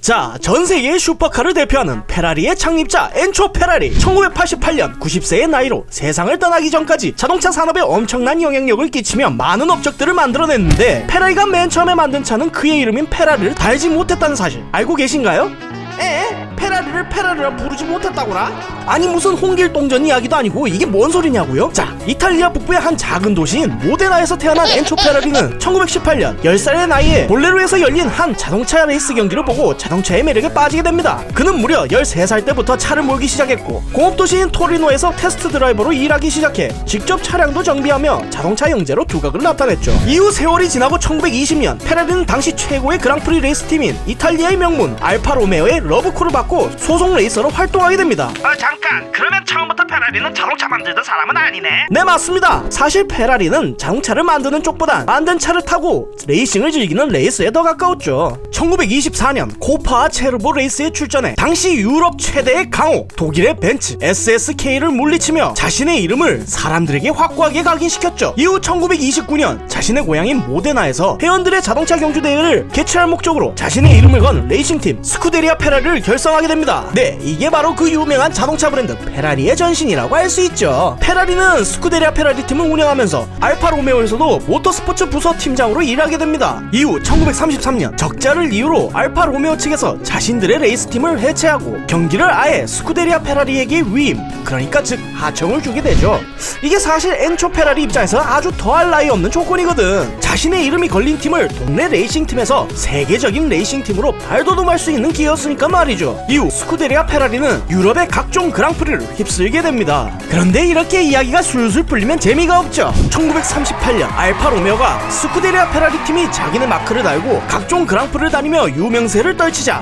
자, 전세계의 슈퍼카를 대표하는 페라리의 창립자 엔초 페라리. 1988년 90세의 나이로 세상을 떠나기 전까지 자동차 산업에 엄청난 영향력을 끼치며 많은 업적들을 만들어냈는데, 페라리가 맨 처음에 만든 차는 그의 이름인 페라리를 달지 못했다는 사실 알고 계신가요? 페라리를 페라리라 부르지 못했다고라? 아니 무슨 홍길동전 이야기도 아니고 이게 뭔 소리냐고요? 자, 이탈리아 북부의 한 작은 도시인 모데나에서 태어난 엔초 페라리는 1918년 10살의 나이에 볼레로에서 열린 한 자동차 레이스 경기를 보고 자동차의 매력에 빠지게 됩니다. 그는 무려 13살 때부터 차를 몰기 시작했고, 공업도시인 토리노에서 테스트 드라이버로 일하기 시작해 직접 차량도 정비하며 자동차 영재로 두각을 나타냈죠. 이후 세월이 지나고 1920년 페라리는 당시 최고의 그랑프리 레이스팀인 이탈리아의 명문 알파로메오의 러브콜을 받고 소속 레이서로 활동하게 됩니다. 잠깐, 그러면 처음부터 페라리는 자동차 만들던 사람은 아니네? 네, 맞습니다. 사실 페라리는 자동차를 만드는 쪽보단 만든 차를 타고 레이싱을 즐기는 레이스에 더 가까웠죠. 1924년 코파와 체르보 레이스에 출전해 당시 유럽 최대의 강호 독일의 벤츠 SSK를 물리치며 자신의 이름을 사람들에게 확고하게 각인시켰죠. 이후 1929년 자신의 고향인 모데나에서 회원들의 자동차 경주 대회를 개최할 목적으로 자신의 이름을 건 레이싱팀 스쿠데리아 페라리를 결성하게 됩니다. 네, 이게 바로 그 유명한 자동차 브랜드 페라리의 전신이라고 할 수 있죠. 페라리는 스쿠데리아 페라리 팀을 운영하면서 알파 로메오에서도 모터스포츠 부서 팀장으로 일하게 됩니다. 이후 1933년 적자를 이유로 알파 로메오 측에서 자신들의 레이스팀을 해체하고 경기를 아예 스쿠데리아 페라리에게 위임, 그러니까 즉 하청을 주게 되죠. 이게 사실 엔초 페라리 입장에서 아주 더할 나위 없는 조건이거든. 자신의 이름이 걸린 팀을 동네 레이싱팀에서 세계적인 레이싱팀으로 발돋움할 수 있는 기회였으니까 말이죠. 이후 스쿠데리아 페라리는 유럽의 각종 그랑프리를 휩쓸게 됩니다. 그런데 이렇게 이야기가 술술 풀리면 재미가 없죠. 1938년 알파 로메오가 스쿠데리아 페라리 팀이 자기네 마크를 달고 각종 그랑프리를 다니며 유명세를 떨치자,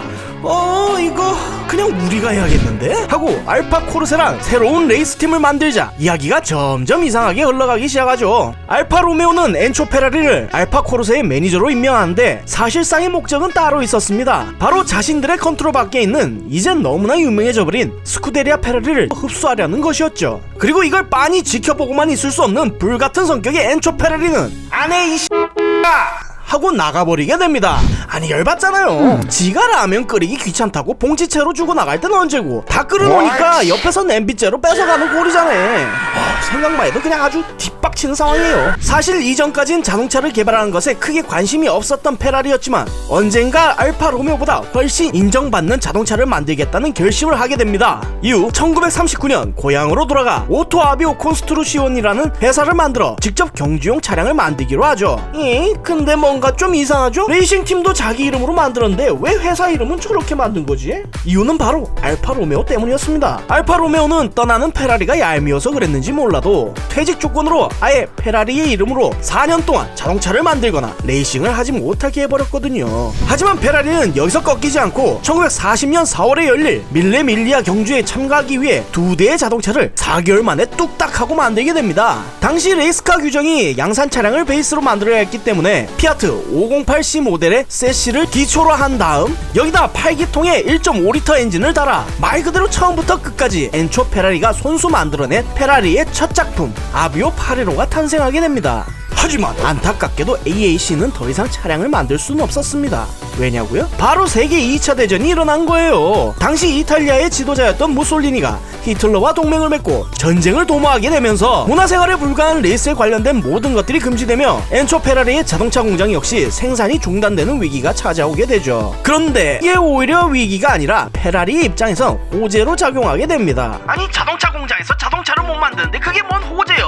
이거 그냥 우리가 해야겠는데? 하고 알파 코르세랑 새로운 레이스팀을 만들자 이야기가 점점 이상하게 흘러가기 시작하죠. 알파 로메오는 엔초 페라리를 알파 코르세의 매니저로 임명하는데 사실상의 목적은 따로 있었습니다. 바로 자신들의 컨트롤 밖에 있는 이젠 너무나 유명해져버린 스쿠데리아 페라리를 흡수하려는 것이었죠. 그리고 이걸 빤히 지켜보고만 있을 수 없는 불같은 성격의 엔초 페라리는 안에 이 하고 나가버리게 됩니다. 아니 열받잖아요. 지가 라면 끓이기 귀찮다고 봉지채로 주고 나갈 땐 언제고, 다 끓여놓으니까 옆에서 냄비째로 뺏어가는 꼴이잖아요. 생각만 해도 그냥 아주 뒷박치는 상황이에요. 사실 이전까진 자동차를 개발하는 것에 크게 관심이 없었던 페라리였지만 언젠가 알파 로메오보다 훨씬 인정받는 자동차를 만들겠다는 결심을 하게 됩니다. 이후 1939년 고향으로 돌아가 오토 아비오 콘스트루시온이라는 회사를 만들어 직접 경주용 차량을 만들기로 하죠. 근데 뭔가 좀 이상하죠? 레이싱팀도 자기 이름으로 만들었는데 왜 회사 이름은 저렇게 만든 거지? 이유는 바로 알파 로메오 때문이었습니다. 알파 로메오는 떠나는 페라리가 얄미워서 그랬는지 몰라도 퇴직 조건으로 아예 페라리의 이름으로 4년 동안 자동차를 만들거나 레이싱을 하지 못하게 해버렸거든요. 하지만 페라리는 여기서 꺾이지 않고 1940년 4월에 열릴 밀레 밀리아 경주에 참가하기 위해 2대의 자동차를 4개월 만에 뚝딱 하고 만들게 됩니다. 당시 레이스카 규정이 양산 차량을 베이스로 만들어야 했기 때문에 피아트 508C 모델의 세시를 기초로 한 다음 여기다 8기통의 1.5리터 엔진을 달아 말 그대로 처음부터 끝까지 엔초 페라리가 손수 만들어낸 페라리의 첫 작품 아비오 파레로가 탄생하게 됩니다. 하지만 안타깝게도 AAC는 더 이상 차량을 만들 수는 없었습니다. 왜냐고요? 바로 세계 2차 대전이 일어난 거예요. 당시 이탈리아의 지도자였던 무솔리니가 히틀러와 동맹을 맺고 전쟁을 도모하게 되면서 문화생활에 불과한 레이스에 관련된 모든 것들이 금지되며 엔초 페라리의 자동차 공장 역시 생산이 중단되는 위기가 찾아오게 되죠. 그런데 이게 오히려 위기가 아니라 페라리의 입장에선 호재로 작용하게 됩니다. 아니 자동차 공장에서 자동차를 못 만드는데 그게 뭔 호재요?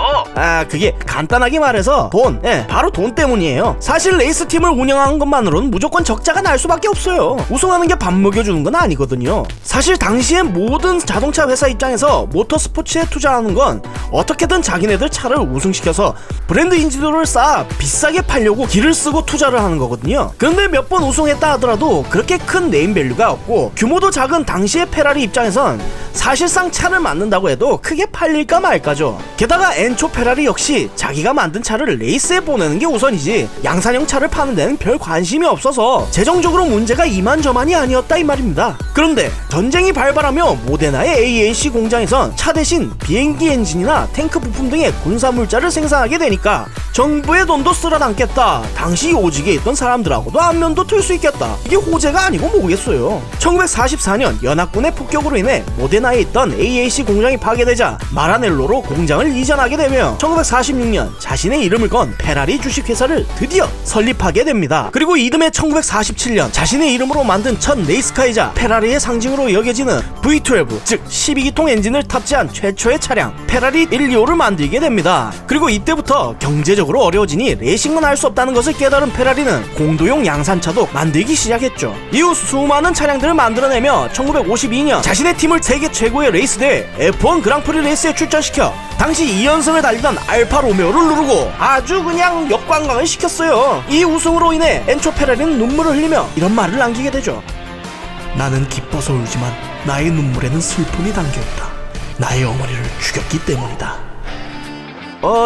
그게 간단하게 말해서 돈, 바로 돈 때문이에요. 사실 레이스팀을 운영하는 것만으로는 무조건 적자가 날 수밖에 없어요. 우승하는 게 밥 먹여주는 건 아니거든요. 사실 당시에 모든 자동차 회사 입장에서 모터스포츠에 투자하는 건 어떻게든 자기네들 차를 우승시켜서 브랜드 인지도를 쌓아 비싸게 팔려고 기를 쓰고 투자를 하는 거거든요. 그런데 몇 번 우승했다 하더라도 그렇게 큰 네임밸류가 없고 규모도 작은 당시의 페라리 입장에선 사실상 차를 만든다고 해도 크게 팔릴까 말까죠. 게다가 엔초 페라리 역시 자기가 만든 차를 레이스에 보내는 게 우선이지 양산형 차를 파는 데는 별 관심이 없어서 재정적으로 문제가 이만저만이 아니었다 이 말입니다. 그런데 전쟁이 발발하며 모데나의 AAC 공장에선 차 대신 비행기 엔진이나 탱크 부품 등의 군사물자를 생산하게 되니까 정부의 돈도 쓸어 담겠다. 당시 요직에 있던 사람들하고도 안면도 틀 수 있겠다. 이게 호재가 아니고 뭐겠어요. 1944년 연합군의 폭격으로 인해 모데나에 있던 AAC 공장이 파괴되자 마라넬로로 공장을 이전하게 되며 1946년 자신의 이름을 건 페라리 주식회사를 드디어 설립하게 됩니다. 그리고 이듬해 1947년 자신의 이름으로 만든 첫 레이스카이자 페라리의 상징으로 여겨지는 V12 즉 12기통 엔진을 탑재한 최초의 차량 페라리 125를 만들게 됩니다. 그리고 이때부터 경제적으로 어려워지니 레이싱만 할 수 없다는 것을 깨달은 페라리는 공도용 양산차도 만들기 시작했죠. 이후 수많은 차량들을 만들어내며 1952년 자신의 팀을 세계 최고의 레이스 대회 F1 그랑프리 레이스에 출전시켜 당시 2연승을 달리던 알파 로메오를 누르고 아주 그냥 역관광을 시켰어요. 이 우승으로 인해 엔초 페라리는 눈물을 흘리며 이런 말을 남기게 되죠. 나는 기뻐서 울지만 나의 눈물에는 슬픔이 담겨있다. 나의 어머니를 죽였기 때문이다.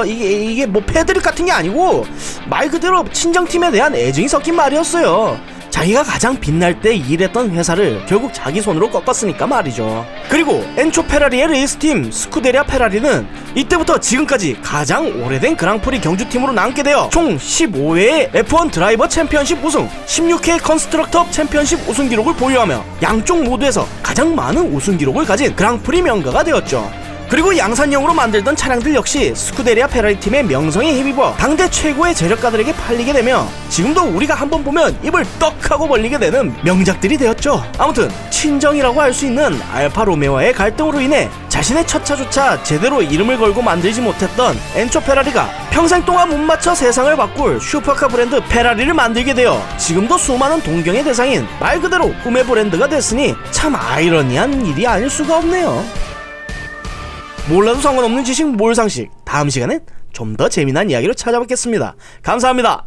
이게 뭐 패드립 같은 게 아니고 말 그대로 친정팀에 대한 애정이 섞인 말이었어요. 자기가 가장 빛날 때 일했던 회사를 결국 자기 손으로 꺾었으니까 말이죠. 그리고 엔초 페라리의 레이스팀 스쿠데리아 페라리는 이때부터 지금까지 가장 오래된 그랑프리 경주팀으로 남게 되어 총 15회의 F1 드라이버 챔피언십 우승, 16회 컨스트럭터 챔피언십 우승 기록을 보유하며 양쪽 모두에서 가장 많은 우승 기록을 가진 그랑프리 명가가 되었죠. 그리고 양산형으로 만들던 차량들 역시 스쿠데리아 페라리 팀의 명성에 힘입어 당대 최고의 제작가들에게 팔리게 되며 지금도 우리가 한번 보면 입을 떡하고 벌리게 되는 명작들이 되었죠. 아무튼 친정이라고 할 수 있는 알파 로메오와의 갈등으로 인해 자신의 첫 차조차 제대로 이름을 걸고 만들지 못했던 엔초 페라리가 평생 동안 못 맞춰 세상을 바꿀 슈퍼카 브랜드 페라리를 만들게 되어 지금도 수많은 동경의 대상인 말 그대로 꿈의 브랜드가 됐으니 참 아이러니한 일이 아닐 수가 없네요. 몰라도 상관없는 지식 몰상식, 다음 시간엔 좀 더 재미난 이야기로 찾아뵙겠습니다. 감사합니다.